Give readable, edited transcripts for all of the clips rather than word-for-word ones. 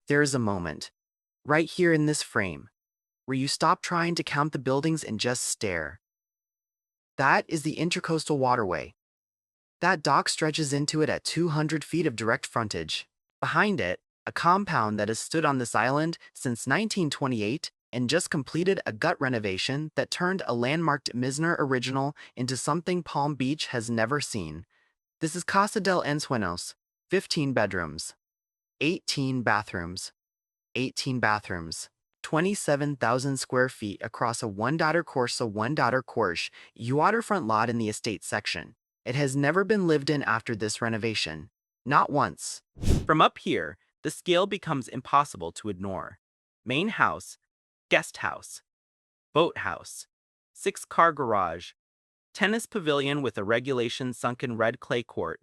There is a moment, right here in this frame, where you stop trying to count the buildings and just stare. That is the Intracoastal Waterway. That dock stretches into it at 200 feet of direct frontage. Behind it, a compound that has stood on this island since 1928 and just completed a gut renovation that turned a landmarked Misner original into something Palm Beach has never seen. This is Casa del Ensueños, 15 bedrooms, 18 bathrooms, 18 bathrooms, 27,000 square feet across a one-daughter Corse waterfront lot in the estate section. It has never been lived in after this renovation. Not once. From up here, the scale becomes impossible to ignore. Main house, guest house, boat house, six-car garage, tennis pavilion with a regulation sunken red clay court,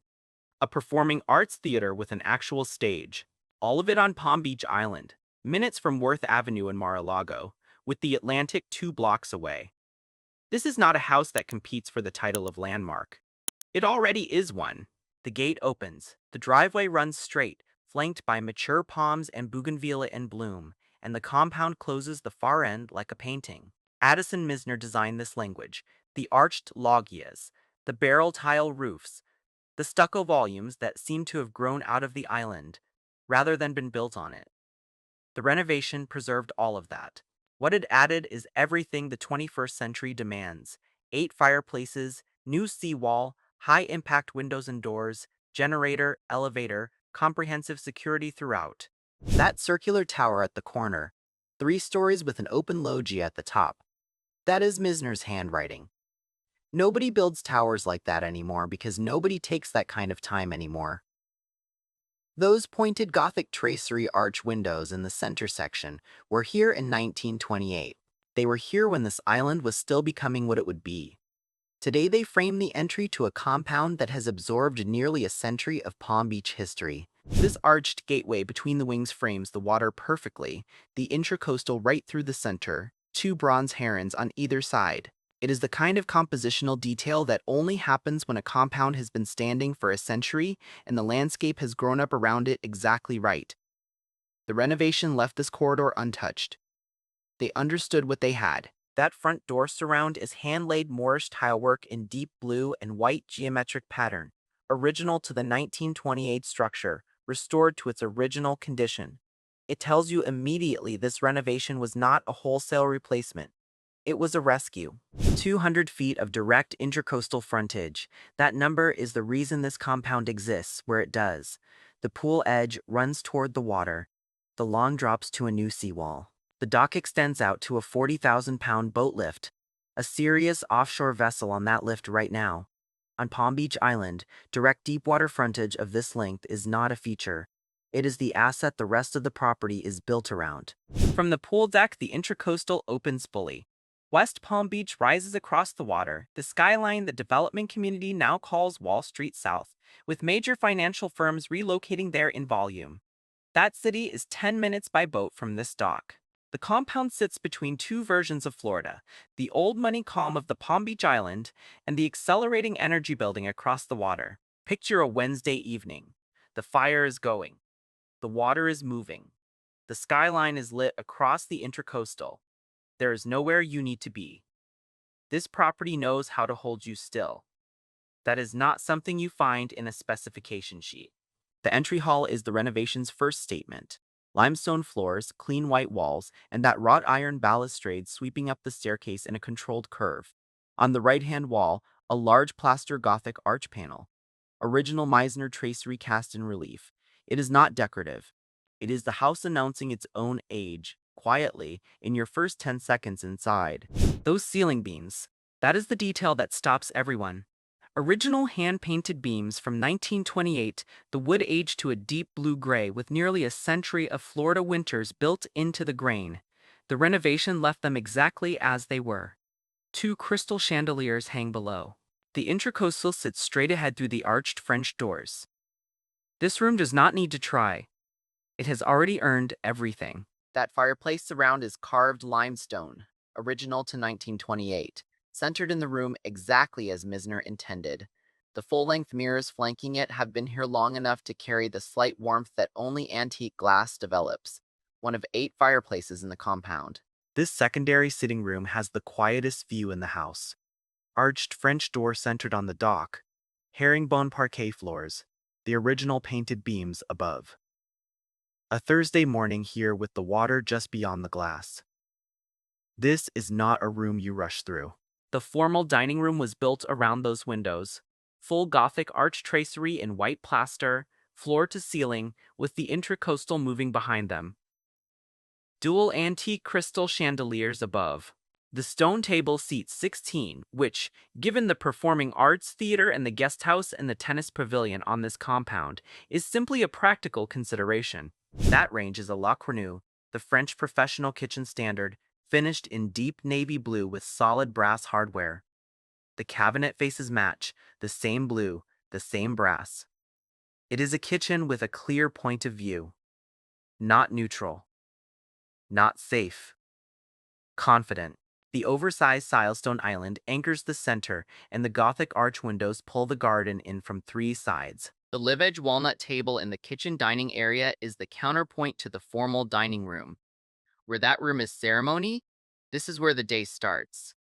a performing arts theater with an actual stage, all of it on Palm Beach Island, minutes from Worth Avenue in Mar-a-Lago, with the Atlantic 2 blocks away. This is not a house that competes for the title of landmark. It already is one. The gate opens, the driveway runs straight, flanked by mature palms and bougainvillea in bloom, and the compound closes the far end like a painting. Addison Misner designed this language, the arched loggias, the barrel tile roofs, the stucco volumes that seem to have grown out of the island, rather than been built on it. The renovation preserved all of that. What it added is everything the 21st century demands: 8 fireplaces, new seawall, high-impact windows and doors, generator, elevator, comprehensive security throughout. That circular tower at the corner, 3 stories with an open loggia at the top. That is Misner's handwriting. Nobody builds towers like that anymore because nobody takes that kind of time anymore. Those pointed Gothic tracery arch windows in the center section were here in 1928. They were here when this island was still becoming what it would be. Today they frame the entry to a compound that has absorbed nearly a century of Palm Beach history. This arched gateway between the wings frames the water perfectly, the Intracoastal right through the center, 2 bronze herons on either side. It is the kind of compositional detail that only happens when a compound has been standing for a century and the landscape has grown up around it exactly right. The renovation left this corridor untouched. They understood what they had. That front door surround is hand-laid Moorish tilework in deep blue and white geometric pattern, original to the 1928 structure, restored to its original condition. It tells you immediately this renovation was not a wholesale replacement. It was a rescue. 200 feet of direct intercoastal frontage. That number is the reason this compound exists where it does. The pool edge runs toward the water. The lawn drops to a new seawall. The dock extends out to a 40,000-pound boat lift. A serious offshore vessel on that lift right now. On Palm Beach Island, direct deepwater frontage of this length is not a feature. It is the asset the rest of the property is built around. From the pool deck, the Intracoastal opens fully. West Palm Beach rises across the water, the skyline the development community now calls Wall Street South, with major financial firms relocating there in volume. That city is 10 minutes by boat from this dock. The compound sits between 2 versions of Florida, the old money calm of the Palm Beach Island and the accelerating energy building across the water. Picture a Wednesday evening. The fire is going. The water is moving. The skyline is lit across the Intracoastal. There is nowhere you need to be. This property knows how to hold you still. That is not something you find in a specification sheet. The entry hall is the renovation's first statement. Limestone floors, clean white walls, and that wrought iron balustrade sweeping up the staircase in a controlled curve. On the right-hand wall, a large plaster Gothic arch panel. Original Meisner tracery cast in relief. It is not decorative. It is the house announcing its own age, quietly, in your first 10 seconds inside. Those ceiling beams. That is the detail that stops everyone. Original hand-painted beams from 1928, the wood aged to a deep blue-gray with nearly a century of Florida winters built into the grain. The renovation left them exactly as they were. 2 crystal chandeliers hang below. The Intracoastal sits straight ahead through the arched French doors. This room does not need to try. It has already earned everything. That fireplace surround is carved limestone, original to 1928, centered in the room exactly as Misner intended. The full-length mirrors flanking it have been here long enough to carry the slight warmth that only antique glass develops, one of 8 fireplaces in the compound. This secondary sitting room has the quietest view in the house. Arched French door centered on the dock, herringbone parquet floors, the original painted beams above. A Thursday morning here with the water just beyond the glass. This is not a room you rush through. The formal dining room was built around those windows. Full Gothic arch tracery in white plaster, floor to ceiling, with the Intracoastal moving behind them. Dual antique crystal chandeliers above. The stone table seats 16, which, given the performing arts theater and the guest house and the tennis pavilion on this compound, is simply a practical consideration. That range is a La Cornue, the French professional kitchen standard, finished in deep navy blue with solid brass hardware. The cabinet faces match, the same blue, the same brass. It is a kitchen with a clear point of view. Not neutral. Not safe. Confident. The oversized silestone island anchors the center, and the Gothic arch windows pull the garden in from 3 sides. The live-edge walnut table in the kitchen dining area is the counterpoint to the formal dining room. Where that room is ceremony, this is where the day starts.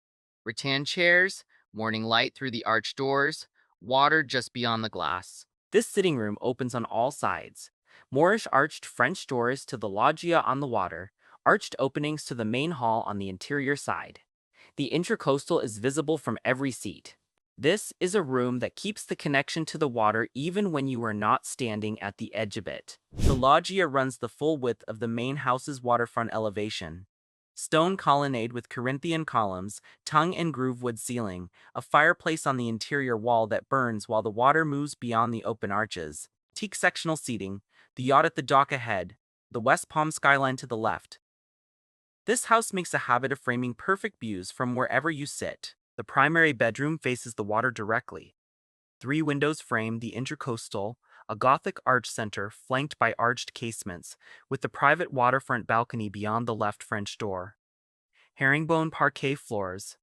Rattan chairs, morning light through the arched doors, water just beyond the glass. This sitting room opens on all sides. Moorish arched French doors to the loggia on the water, arched openings to the main hall on the interior side. The Intracoastal is visible from every seat. This is a room that keeps the connection to the water even when you are not standing at the edge of it. The loggia runs the full width of the main house's waterfront elevation. Stone colonnade with Corinthian columns, tongue and groove wood ceiling, a fireplace on the interior wall that burns while the water moves beyond the open arches, teak sectional seating, the yacht at the dock ahead, the West Palm skyline to the left. This house makes a habit of framing perfect views from wherever you sit. The primary bedroom faces the water directly. 3 windows frame the Intracoastal, a Gothic arch center flanked by arched casements, with the private waterfront balcony beyond the left French door. Herringbone parquet floors,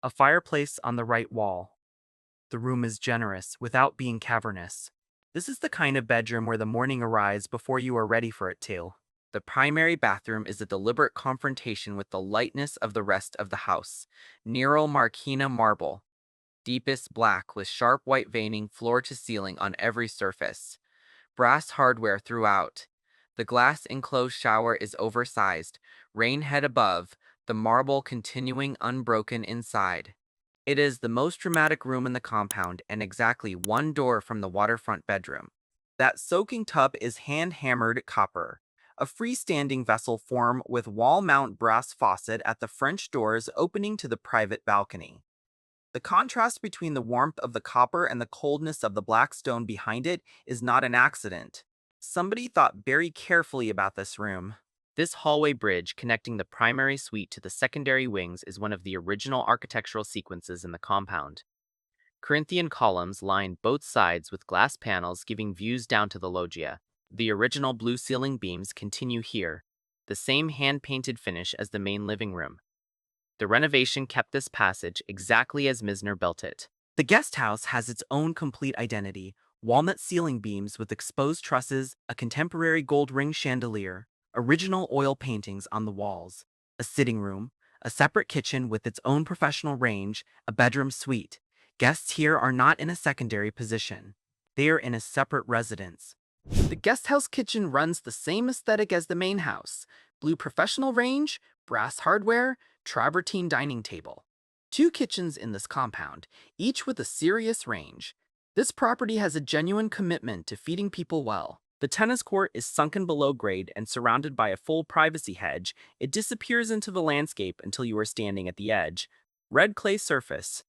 a fireplace on the right wall. The room is generous without being cavernous. This is the kind of bedroom where the morning arrives before you are ready for it to. The primary bathroom is a deliberate confrontation with the lightness of the rest of the house. Nero Marquina marble, deepest black with sharp white veining floor to ceiling on every surface. Brass hardware throughout. The glass enclosed shower is oversized, rain head above, the marble continuing unbroken inside. It is the most dramatic room in the compound and exactly 1 door from the waterfront bedroom. That soaking tub is hand-hammered copper. A freestanding vessel form with wall-mount brass faucet at the French doors opening to the private balcony. The contrast between the warmth of the copper and the coldness of the black stone behind it is not an accident. Somebody thought very carefully about this room. This hallway bridge connecting the primary suite to the secondary wings is one of the original architectural sequences in the compound. Corinthian columns line both sides with glass panels giving views down to the loggia. The original blue ceiling beams continue here, the same hand-painted finish as the main living room. The renovation kept this passage exactly as Misner built it. The guest house has its own complete identity: walnut ceiling beams with exposed trusses, a contemporary gold ring chandelier, original oil paintings on the walls, a sitting room, a separate kitchen with its own professional range, a bedroom suite. Guests here are not in a secondary position. They are in a separate residence. The guest house kitchen runs the same aesthetic as the main house: blue professional range, brass hardware, travertine dining table. 2 kitchens in this compound, each with a serious range. This property has a genuine commitment to feeding people well. The tennis court is sunken below grade and surrounded by a full privacy hedge. It disappears into the landscape until you are standing at the edge. Red clay surface.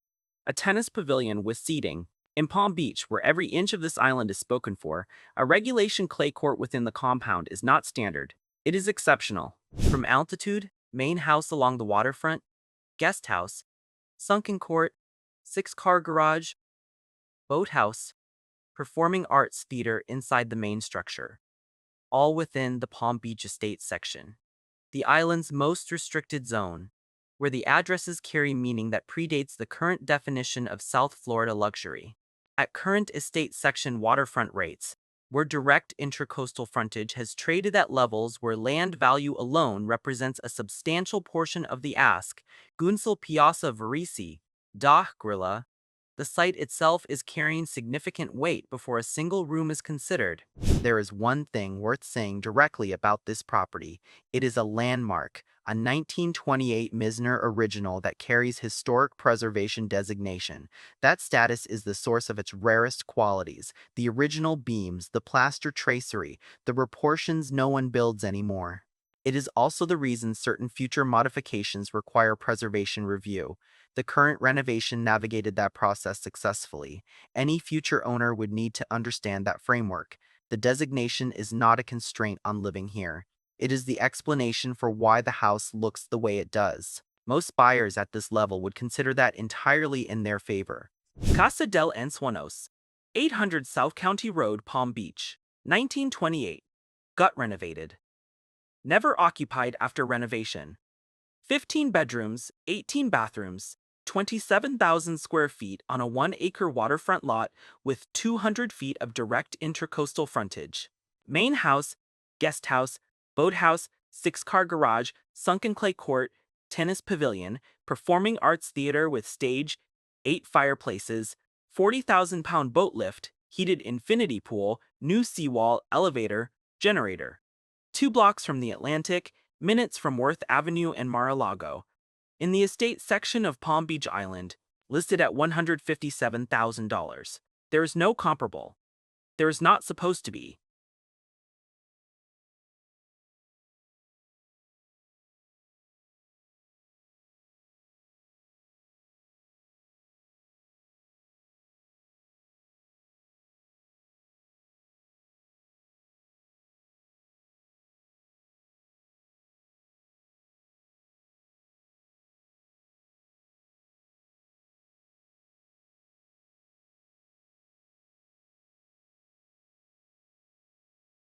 A tennis pavilion with seating. In Palm Beach, where every inch of this island is spoken for, a regulation clay court within the compound is not standard. It is exceptional. From altitude, main house along the waterfront, guest house, sunken court, 6-car garage, boathouse, performing arts theater inside the main structure, all within the Palm Beach Estates section, the island's most restricted zone, where the addresses carry meaning that predates the current definition of South Florida luxury. At current estate section waterfront rates, where direct intracoastal frontage has traded at levels where land value alone represents a substantial portion of the ask, Gunsel Piazza Varese, Dah Grilla, the site itself is carrying significant weight before a single room is considered. There is one thing worth saying directly about this property. It is a landmark, a 1928 Misner original that carries historic preservation designation. That status is the source of its rarest qualities: the original beams, the plaster tracery, the proportions no one builds anymore. It is also the reason certain future modifications require preservation review. The current renovation navigated that process successfully. Any future owner would need to understand that framework. The designation is not a constraint on living here. It is the explanation for why the house looks the way it does. Most buyers at this level would consider that entirely in their favor. Casa del Ensueños, 800 South County Road, Palm Beach, 1928. Gut renovated. Never occupied after renovation. 15 bedrooms, 18 bathrooms, 27,000 square feet on a 1-acre waterfront lot with 200 feet of direct intracoastal frontage. Main house, guest house, boathouse, 6-car garage, sunken clay court, tennis pavilion, performing arts theater with stage, 8 fireplaces, 40,000-pound boat lift, heated infinity pool, new seawall, elevator, generator. 2 blocks from the Atlantic, minutes from Worth Avenue and Mar-a-Lago. In the estate section of Palm Beach Island, listed at $157,000. There is no comparable. There is not supposed to be.